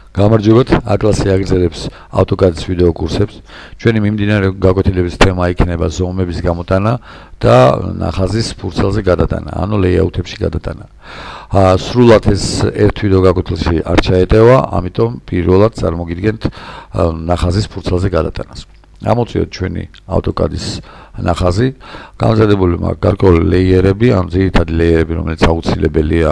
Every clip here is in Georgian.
გამარჯობათ, აკლასი აგრძელებს ავტოკადის ვიდეო კურსებს. ჩვენი მიმდინარე გაკვეთილების თემა იქნება ზომების გამოტანა და ნახაზის ფურცელზე გადატანა, ანუ ლეიაუთებში გადატანა. სრულად ეს ერთ ვიდეო გაკვეთილში არ ჩაეტევა, ამიტომ პირველად წარმოგიდგენთ ნახაზის ფურცელზე გადატანას. Ამოწიოთ ჩვენი ავტოკადის ნახაზი, გამზადებული მაქვს გარკვეული ლეიერები, ან ძირითადი ლეიერები, რომელიც აუცილებელია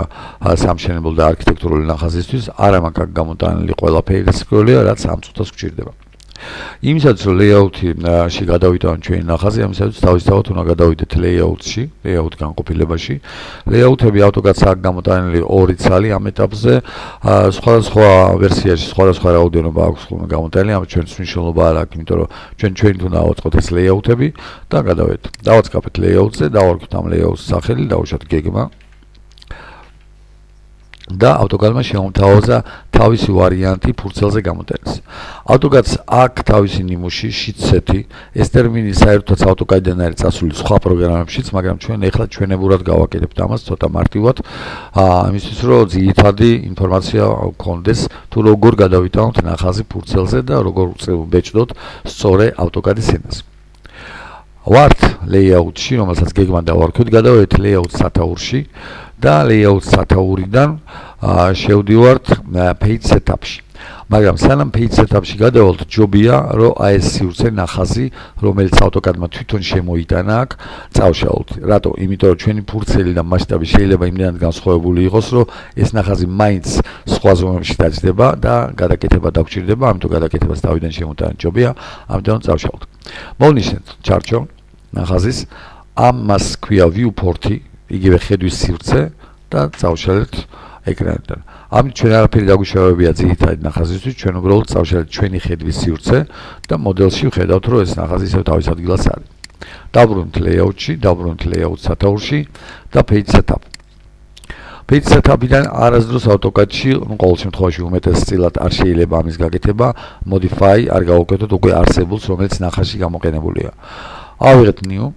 სამშენებლო და არქიტექტურული ნახაზისთვის, არა მაქვს აქ გამოტანილი ყველაფერი სკოლია, რაც ამ წუთას გვჭირდება. იმისათვის რომ ლეიაუთში გადავიტანოთ ჩვენი ნახაზი, ამისათვის თავისთავად უნდა გადავიდეთ ლეიაუთში, ლეიაუთ განყოფილებაში. ლეიაუთები ავტოკადს აქვს გამოტანილი ორი ცალი ამ ეტაპზე, სხვადასხვა ვერსიაში სხვადასხვა რაოდენობა აქვს გამოტანილი, ამიტომ ჩვენს მნიშვნელობა არ აქვს, იმიტომ რომ ჩვენ უნდა ავაწყოთ ეს ლეიაუთები და გადავედით. დავაწყაფეთ ლეიაუთზე, დავარქვით ამ ლეიაუთს სახელი, დავუშვათ გეგმა. და ავტოკადმა შეუმთავაზა თავისი ვარიანტი ფურცელზე გამოტანის. ავტოკადს აქვს თავისი ნიმუში, შიტსეთი, ეს ტერმინი საერთოდ ავტოკადიდან არის წასული სხვა პროგრამებშიც, მაგრამ ჩვენ ეხლა ჩვენებურად გავაკეთებთ ამას ცოტა მარტივად, იმისთვის რომ ძირითადი ინფორმაცია გქონდეს, თუ როგორ გადავიტანოთ ნახაზი ფურცელზე და როგორ ვბეჭდოთ სწორე ავტოკადის ენას. ვართ ლეიაუთში, რომელსაც გეგმა დავარქვით, გადავედით ლეიაუთ სათაურში და ლეიაუთ სათაურიდან შევდივართ page setup-ში. მაგრამ სანამ page setup-ში გადავალთ, ჯობია რომ აი ეს სივრცე ნახაზი, რომელიც ავტოკადმა თვითონ შემოიტანა აქ, წავშალოთ. რატო? იმიტომ რომ ჩვენი ფურცელი და მასშტაბი შეიძლება იმდენად განსხვავებული იყოს, რომ ეს ნახაზი მაინც სხვა ზომებში დაჯდება და გადაკეთება დაგვჭირდება, ამიტომ გადაკეთებას თავიდან შემოტანა ჯობია, ამიტომ წავშალოთ. მოვნიშნეთ ჩარჩო ნახაზის, ამას ქვია viewport-ი, იგივე ხედვის სივრცე და წავშალეთ ეკრანიდან. ამით ჩვენ არაფერი დაგვიშავებია ძირითადი ნახაზისთვის, ჩვენ უბრალოდ წავშალეთ ჩვენი ხედვის სივრცე და მოდელში ვხედავთ, რომ ეს ნახაზი ისევ თავის ადგილას არის. დავბრუნდით ლეიაუთში, დავბრუნდით ლეიაუთ სათაურში და page setup. page setup-იდან არასდროს ავტოკადში, ყოველ შემთხვევაში უმეტესწილად არ შეიძლება ამის გაკეთება, modify არ გავუკეთოთ უკვე არსებულს, რომელიც ნახაზში გამოყენებულია. ავიღეთ new,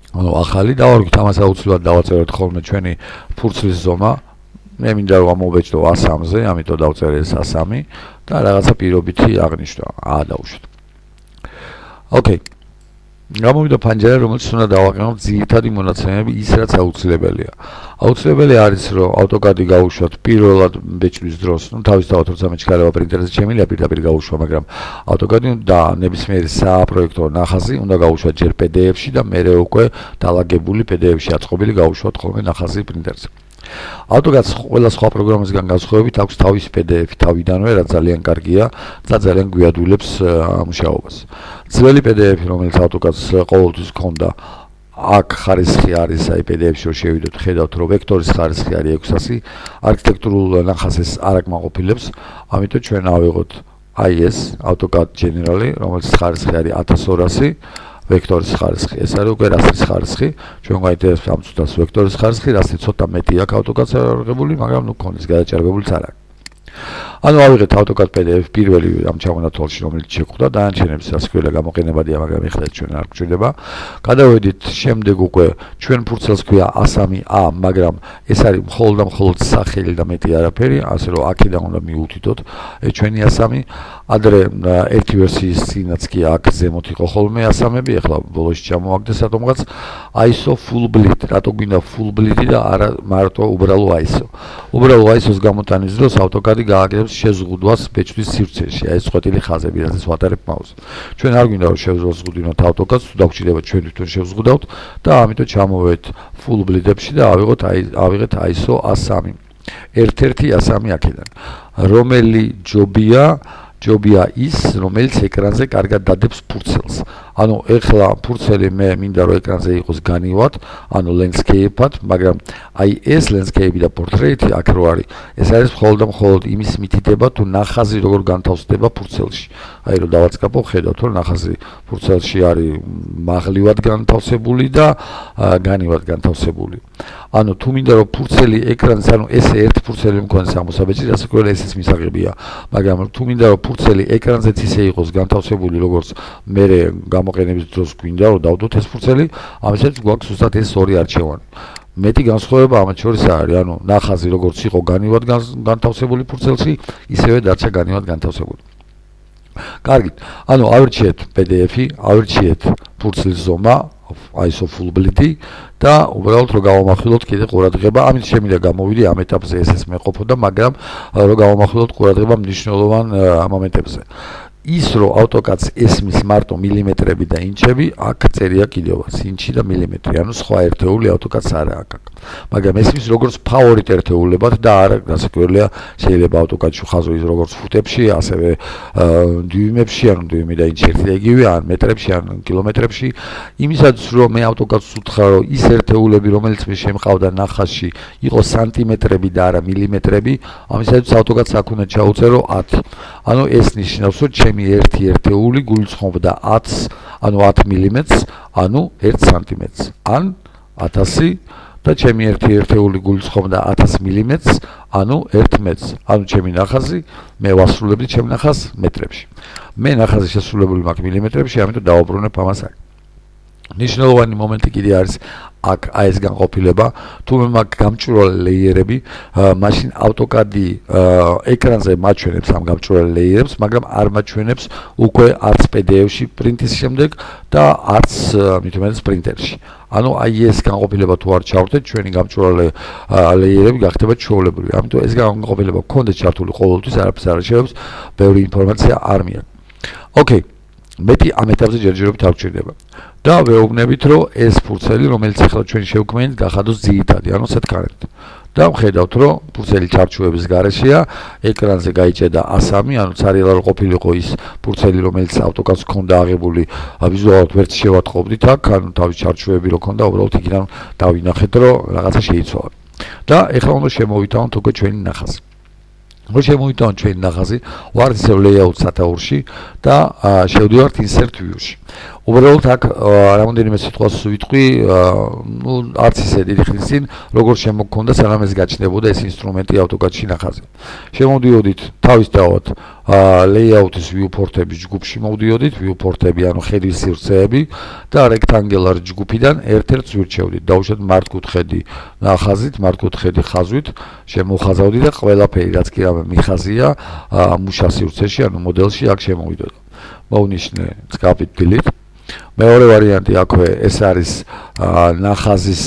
ახალი დავარქვით, ამას აუცილებლად დავაწეროთ ხოლმე ჩვენი ფურცლის ზომა. მე მინდა რომ ამოვბეჭდო 103-ზე, ამიტომ დავწერე 103 და რაღაცა პირობითი აღნიშნვა, დავუშვით. ოკეი. გამოვიდა პანჯარა, რომელშიც უნდა დავაყენოთ ძირითადი მონაცემები, ის რაც აუცილებელია. აუცილებელი არის, რომ ავტოკადი გავუშვათ პირველად ბეჭდვის დროს, თავისთავად როცა მე ჩქარავა პრინტერზე შემიძლია პირდაპირ გავუშვა, მაგრამ ავტოკადი და ნებისმიერი საპროექტო ნახაზი უნდა გავუშვათ ჯერ PDF-ში და მერე უკვე დალაგებული PDF-ში აწყობილი გავუშვათ ხოლმე ნახაზი პრინტერზე. ავტოკადს ყველა სხვა პროგრამისგან განსხვავებით აქვს თავისი PDF-ი თავიდანვე, რაც ძალიან კარგია და ძალიან გვიადვილებს მუშაობას. ძველი PDF-ი, რომელიც ავტოკადს ყოველთვის ჰქონდა, აქ ხარისხი არის აი PDF-ში რომ შევიდოთ, ხედავთ რომ ვექტორის ხარისხი არის 600, არქიტექტურულ ნახაზს არ აკმაყოფილებს, ამიტომ ჩვენ ავიღოთ აი ეს AutoCAD General-ი, რომელიც ხარისხი არის 1200 ვექტორის ხარისხი, ეს არის უკვე რასტრის ხარისხი, ჩვენ გაინტერესებს ამ წუთას ვექტორის ხარისხი, რასტრი ცოტა მეტი აქვს ავტოკადს აღებული, მაგრამ ნუ ქონდეს გადაჭარბებულიც არ აქვს. ანუ ავიღეთ AutoCAD PDF პირველი ამ ჩამონათვალში, რომელიც შეხვდა, დანარჩენებს სასკველა გამოყენებადია, მაგრამ ეხლა ჩვენ არ გვჭირდება. გადავედით შემდეგ უკვე ჩვენ ფურცელს ქვია 103A, მაგრამ ეს არის მხოლოდ და მხოლოდ სახელი და მეტი არაფერი, ასე რომ აქედან უნდა მიუთითოთ ჩვენი 103. ადრე ერთი ვერსიის წინაც კი აქ ზემოთ იყო ხოლმე 103-ები, ეხლა ბოლოში ჩამოვაგდეს რატომღაც ISO full bleed, რატო გვინდა full bleed-ი და არა მარტო უბრალო ISO. უბრალო ISO-ს გამოტანის დროს ავტოკადი გააკეთებს შეზღუდვას ბეჭდვის სივრცეში, აი ეს წყვეტილი ხაზები, რასაც ვატარებ მაუსს. ჩვენ არ გვინდა რომ შევზღუდინოთ ავტოკადს, თუ დაგვჭირდება ჩვენ თვითონ შევზღუდავთ და ამიტომ ჩამოვედით full bleed-ებში და ავიღეთ ISO 103. ერთ-ერთი 103 აქედან. რომელი ჯობია ის, რომელიც ეკრანზე კარგად დადებს ფურცელს. ანუ ეხლა ფურცელი მე მინდა რომ ეკრანზე იყოს განივად, ანუ landscape-ად, მაგრამ აი ეს landscape-ი და portrait-ი აქ რო არის, ეს არის მხოლოდ და მხოლოდ იმის მითითება, თუ ნახაზი როგორ განთავსდება ფურცელში. აი რომ დავაწყაპო, ხედავთ რომ ნახაზი ფურცელში არის მაღლივად განთავსებული და განივად განთავსებული. ანუ თუ მინდა რომ ფურცელი ეკრანზე, ანუ ეს ერთ ფურცელი მქონდეს აღმოსაბეჭდი, რასაკვირველია ესეც მისაღებია, მაგრამ თუ მინდა რომ ფურცელი ეკრანზეც ისე იყოს განთავსებული, როგორც მე გამოყენების დროს გვინდა რომ დავდოთ ეს ფურცელი, ამისათვის გვაქვს უბრალოდ ეს ორი არჩევანი. მეტი განსხვავება ამათ შორის არის, ანუ ნახაზი როგორც იყო განივად განთავსებული ფურცელში, ისევე დარჩა განივად განთავსებული. კარგით, ანუ ავირჩიეთ PDF-ი, ავირჩიეთ ფურცლის ზომა, ISO full bleed და უბრალოდ რო გავამახვილოთ კიდე ყურადღება, ამით შემიძლია გამოვიდი ამ ეტაპზე ეს მეყოფოდა, მაგრამ რო გავამახვილოთ ყურადღება მნიშვნელოვან მომენტებზე. ის რომ AutoCAD-ს ესმის მარტო მილიმეტრები და ინჩები, აქ წერია კიდევაც ინჩი და მილიმეტრი, ანუ სხვა ერთეული AutoCAD-ს არა აქ. მაგრამ ესმის როგორც ფავორიტ ერთეულებად და არა გასაკვირველია შეიძლება AutoCAD-ში ხაზო ის როგორც ფუტებში, ასევე დიუმებში, ანუ დიუმი და ინჩი ერთი და იგივე, ან მეტრებში, ან კილომეტრებში. იმისათვის რომ მე AutoCAD-ს უთხრა რომ ის ერთეულები, რომელიც მე შემყავდა ნახაზში, იყოს სანტიმეტრები და არა მილიმეტრები, ამისათვის AutoCAD-ს აქ უნდა ჩაუწერო 10. ანუ ეს ნიშნავს რომ ჩემი ერთი ერთეული გულისხმობდა 10-ს, ანუ 10 მილიმეტრს, ანუ 1 სანტიმეტრს, ან 1000 და ჩემი ერთი ერთეული გულისხმობდა 1000 მილიმეტრს, ანუ 1 მეტრს, ანუ ჩემი ნახაზი მე ვასრულებდი ჩემ ნახაზს მეტრებში. მე ნახაზი შესრულებული მაქვს მილიმეტრებში, ამიტომ დავაბრუნებ ამას აქ. ნიშნულოვანი მომენტი კიდე არის აქ ეს განყოფილება, თუ მე მაქვს გამჭვირვალე ლეიერები, მაშინ AutoCAD-ი ეკრანზე მაჩვენებს ამ გამჭვირვალე ლეიერებს, მაგრამ არ მაჩვენებს უკვე არც PDF-ში პრინტის შემდეგ და არც მithumedes პრინტერში. ანუ ეს განყოფილება თუ არ ჩავრდეთ, ჩვენი გამჭვირვალე ლეიერები გახდება ჩვეულებრივი. ამიტომ ეს განყოფილება გქონდეს ჩართული ყოველთვის, არაფერს არ შეებს, ბევრი ინფორმაცია არ მიაქვს. ოკეი. მეტი ამ ეტაპზე ჯერჯერობით არ გვჭირდება. და ვეუბნებით, რომ ეს ფურცელი, რომელიც ახლა ჩვენ შევქმნით, გახადოს ძირითადი, ანუ სეტკარენტ. და ვხედავთ, რომ ფურცელი ჩარჩოების გარეშეა, ეკრანზე გაიჭედა A3, ანუ ცარიელად ყოფილიყო ის ფურცელი, რომელიც AutoCAD-ს ჰქონდა აღებული, ვიზუალურად ვერც შევატყობდით აქ, ანუ თავის ჩარჩოები რო ჰქონდა, უბრალოდ იქიდან დავინახეთ, რომ რაღაცა შეიცვალა. და ეხლა უნდა შემოვიტანოთ უკვე ჩვენი ნახაზი. რო შემოვიტანოთ ჩვენი ნახაზი, ვართ ისევ layout სათაურში და შევდივართ insert view-ში. უბრალოდ აქ რამოდენიმე სიტყვას ვიტყვი, ნუ არც ისე დიდი ხნის წინ, როგორ შემოგქონდა სანამ ეს გაჩნდებოდა ეს ინსტრუმენტი AutoCAD-ში ნახაზი. შემოვდიოდით თავისთავად layout-ის viewport-ების ჯგუფში მოვდიოდით, viewport-ები, ანუ ხედვის სივრცეები და rectangular ჯგუფიდან ერთ-ერთს ვირჩევდით. დავუშვათ მართკუთხედი ნახაზით, მართკუთხედი ხაზვით, შემოვხაზავდი და ყველაფერი, რაც კი რამე მიხაზია, მუშა სივრცეში, ანუ მოდელში აქ შემოვიდოდა. მოვნიშნე წკაპით delete. მეორე ვარიანტი აქვე ეს არის ნახაზის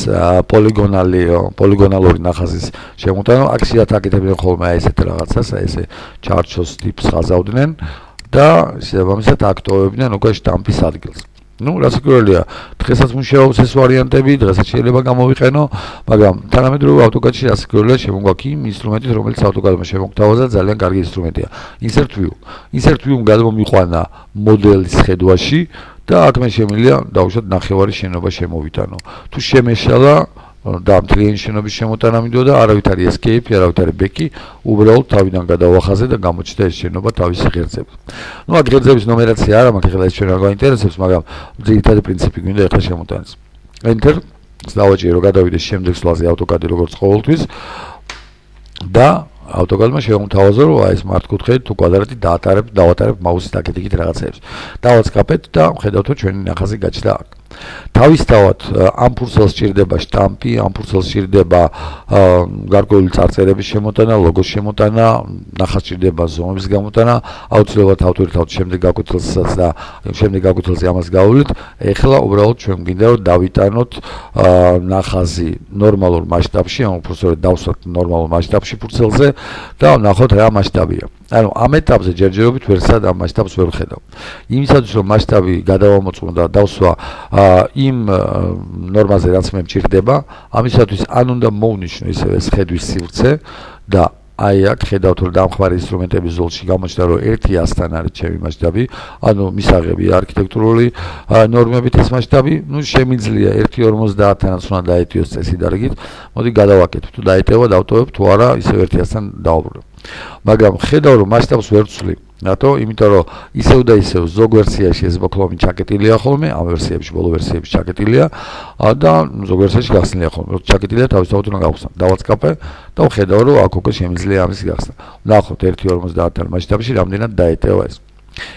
პოლიგონალური ნახაზის შემოტანა. აქ შეათაკეთებდნენ ხოლმე ესეთ რაღაცას, ესე ჩარჩოს ტიპს ხაზავდნენ და შესაბამისად აქტოვებდნენ უკვე შტამპის ადგილს. ნუ რასაკვირველია, დღესაც მუშაობს ეს ვარიანტები, დღესაც შეიძლება გამოვიყენო, მაგრამ თანამედროვე AutoCAD-ში რასაკვირველია შემოგვაქვს იმ ინსტრუმენტით, რომელიც AutoCAD-მა შემოგთავაზა, ძალიან კარგი ინსტრუმენტია. Insert view. Insert view-მ გადმომიყვანა მოდელის ხედვაში და აქ მე შემიძლია დავუშვათ ნახევარი შენობა შემოვიტანო. თუ შემეშალა და მთლიანი შენობის შემოტანა მინდოდა, არავით არის escape, არავით არის back-ი, უბრალოდ თავიდან გადავახაზე და გამოჩნდა ეს შენობა თავისი ღერძებით. ნუ აქ ღერძების ნუმერაცია არა მაქვს, ეხლა ეს ჩვენ არ გვაინტერესებს, მაგრამ ძირითადი პრინციპი გვინდა ეხლა შემოტანას. Enter, დავაჭირო გადავიდეს შემდეგ სლაზე AutoCAD-ი როგორც ყოველთვის და AutoCAD-მა შემოთავაზა, რომ ეს მართკუთხედი თუ კვადრატი დავატარებ მაუსით აკეთიკით რაღაცებს. დავაწყაპეთ და ხედავთ, რომ ჩვენი ნახაზი გაჩნდა აქ. თავისთავად ამ ფურცელს სჭირდება შტამპი, ამ ფურცელს სჭირდება გარკვეული წარწერების შემოტანა, ლოგოს შემოტანა, ნახაზს სჭირდება ზომების გამოტანა, აუცილებლად ავტვირთავთ შემდეგ გაკვეთილსაც და შემდეგ გაკვეთილზე ამას გავავლით. ეხლა უბრალოდ ჩვენ გვინდა რომ დავიტანოთ ნახაზი ნორმალურ მასშტაბში, ანუ უბრალოდ დავსვათ ნორმალურ მასშტაბში ფურცელზე და ვნახოთ რა მასშტაბია. ანუ ამ ეტაპზე ჯერჯერობით ვერსად ამ მასშტაბს ვერ ვხედავ. იმისათვის რომ მასშტაბი გადავამოწმო და დავსვა იმ ნორმაზე რაც მე მჭირდება, ამისათვის ან უნდა მოვნიშნო ისევ ეს ხედვის სივრცე და აი აქ ხედავთ რომ დამხმარე ინსტრუმენტების ზოლში გამოჩნდა რომ 1:100-თან არის ჩემი მასშტაბი, ანუ მისაღები არქიტექტურული ნორმებით ეს მასშტაბი, ნუ შემიძლია 1:50-თანაც უნდა დაეტიოს წესი დარგით. მოდი გადავაკეთებ, თუ დაეტევა, დავტოვებ, თუ არა, ისევ 1:100-თან დავუბრუნებ. მაგრამ ხედავ რომ მასშტაბს ვერ ვცვლი. რატო? იმიტომ რომ ისევ და ისევ ზოგ ვერსიაში ეს ბოკლომი ჩაკეტილია ხოლმე, ამ ვერსიებში, ბოლო ვერსიებში ჩაკეტილია და ზოგ ვერსიაში გახსნილია ხოლმე. როცა ჩაკეტილია, თავისთავად უნდა გავხსნა. დავაწყაპე და ვხედავ რომ აქ უკვე შემიძლია ამის გახსნა. ვნახოთ 1:50-თან მასშტაბში რამდენად დაეტევა ეს.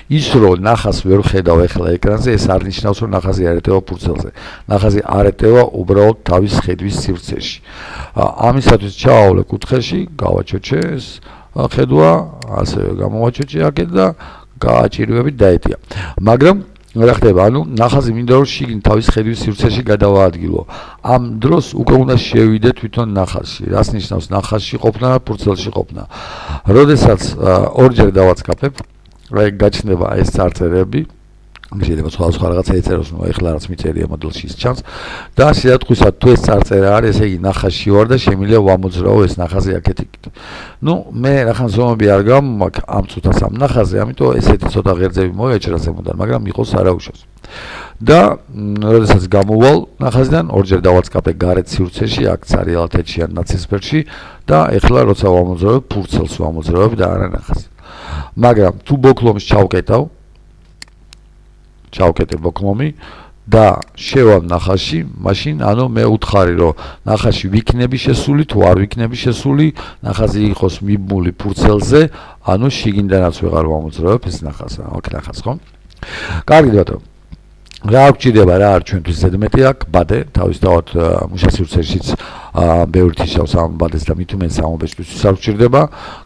ის რომ ნახას ვერ ხედავ ეხლა ეკრანზე, ეს არ ნიშნავს რომ ნახაზი არ ეტევა ფურცელზე. ნახაზი არ ეტევა უბრალოდ თავის ხედვის სივრცეში. ამისათვის ჩავავლე კუთხეში, გავაჩოჩე ეს ხედვა, ასევე გამოვაჩოჩე აქეთ და გააჭირვებით დაეტია. მაგრამ რა ხდება? ანუ ნახაზი მინდა რომ შიგნით თავის ხედვის სივრცეში გადავაადგილო. ამ დროს უკვე უნდა შევიდე თვითონ ნახაზში. რას ნიშნავს ნახაზში ყოფნა და ფურცელში ყოფნა? როდესაც ორჯერ დავაწყაფებ, აი გაჩნდება ეს წარწერები, შეიძლება სხვა რაღაცა ეწეროს, ნუ ეხლა რაც მიწერია მოდელში ის ჩანს და სიათხვისად თუ ეს წარწერა არის, ესე იგი ნახაზში ვარ და შემიძლია ვამოძრავო ეს ნახაზი აქეთ იქით. ნუ მე რახან ზომები არ გამომაქვს ამ წუთას ამ ნახაზზე, ამიტომ ესეთი ცოტა ღერძები მოვიაჭრა ზემოდან, მაგრამ იყოს არაუშავს. და როდესაც გამოვალ ნახაზიდან, ორჯერ დავაწყაფე გარეთ სივრცეში, აქ ცარიალათეთში ან ნაცისფერში და ეხლა როცა ვამოძრავებ, ფურცელს ვამოძრავებ და არა ნახაზს. მაგრამ თუ ბოკლომს ჩავკეტე ბოკლომი და შევალ ნახაზში, მაშინ ანუ მე უთხარი რომ ნახაზში ვიქნები შესული, თუ არ ვიქნები შესული, ნახაზი იყოს მიბმული ფურცელზე, ანუ შიგნიდანაც ვეღარ ვამოძრავებ ეს ნახაზს, აქ ნახაზს ხო? კარგი ბატონო. რა გვჭირდება, რა არის ჩვენთვის ზედმეტი აქ? ბადე, თავისთავად მუშა სივრცეშიც ბევრი თიშავს ამ ბადეს და მით უმეტეს ამობეჭდვისთვის არ გვჭირდება.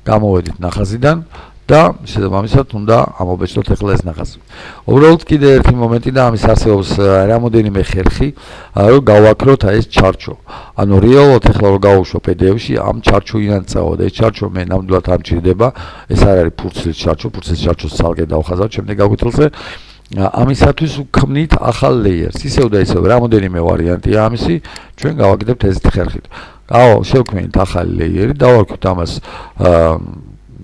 გამოვედით ნახაზიდან და შესაბამისად უნდა ამობეჭდოთ ეხლა ეს ნახაზი. უბრალოდ კიდე ერთი მომენტი და ამის არსებობს რამოდენიმე ხერხი, რომ გავაქროთ ეს ჩარჩო. ანუ რეალურად ეხლა რომ გავუშვო PDF-ში, ამ ჩარჩოიდან წავა და ეს ჩარჩო მე ნამდვილად არ მჭირდება. ეს არ არის ფურცლის ჩარჩო, ფურცლის ჩარჩოს ცალკე დავხაზავ შემდეგ გაგვიტელზე. ამისათვის ვქმნით ახალ ლეიერს. ისევ და ისევ რამოდენიმე ვარიანტია ამისი, ჩვენ გავაკეთებთ ესეთი ხერხით. შევქმნით ახალი ლეიერი, დავარქვით ამას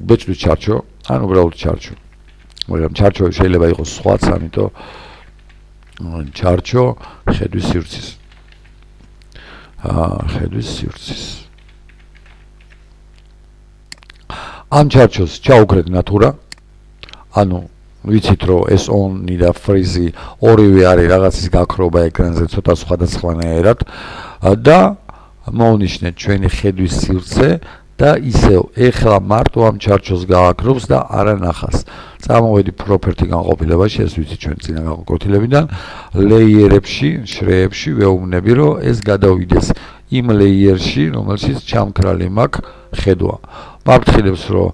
ბეჭდვის ჩარჩო, ან უბრალოდ ჩარჩო. მაგრამ ჩარჩო შეიძლება იყოს სხვაც, ამიტომ ჩარჩო ხედვის სივრცის. ხედვის სივრცის. ამ ჩარჩოს ჩაუქრეთ ნატურა, ანუ ვიცით რომ ეს ონი და ფრიზი ორივე არის რაღაცის გაქრობა ეკრანზე ცოტა სხვადასხვანაირად და მოვნიშნეთ ჩვენი ხედვის სივრცე და ისევ ეხლა მარტო ამ ჩარჩოს გააქრობს და არა ნახას. წამოვედი პროპერტი განყოფილებაში, ეს ვიცით ჩვენ წინა განყოფილებიდან, ლეიერებში, შრეებში ვეუბნები რომ ეს გადავიდეს იმ ლეიერში, რომელშიც ჩამქრალი მაქვს ხედვა. მაფრთხილებს რომ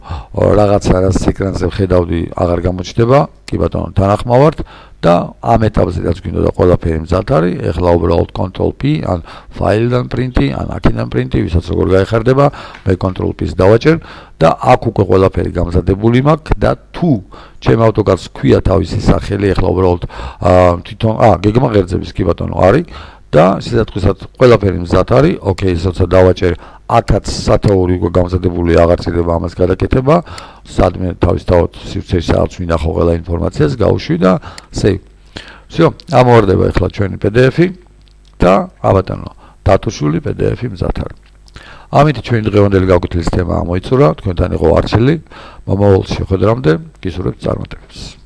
რაღაცა რაც ეკრანზე ვხედავდი აღარ გამოჩნდება, კი ბატონო, თანახმავართ და ამ ეტაპზე რაც გვინდოდა ყველაფერი მზად არის, ეხლა უბრალოდ Ctrl+P, ან ფაილიდან პრინტი, ან აქედან პრინტი, ვისაც როგორ გაეხარდება, მე Ctrl+P-ს დავაჭერ და აქ უკვე ყველაფერი გამზადებული მაქვს და თუ ჩემ AutoCAD-ს ქვია თავისი სახელი, ეხლა უბრალოდ თვითონ გეგმა ღერძების კი ბატონო არის და სიძათხვისად ყველაფერი მზად არის, ოკეი, როცა დავაჭერ აქაც სათაური უკვე გამზადებული აღარ ჭირდება ამას გადაკეთება, სადმე თავისთავად სივრცეში სადაც მინახო ყველა ინფორმაციას გავუშვი და save. всё, ამოვარდება ეხლა ჩვენი PDF-ი და აბატონო, დათუშვილი PDF-ი მზად არის. ამით ჩვენი დღევანდელი გაკვეთილის თემა ამოიწურა, თქვენთან იყო არჩილი, მომავალ შეხვედრამდე გისურვებთ წარმატებებს.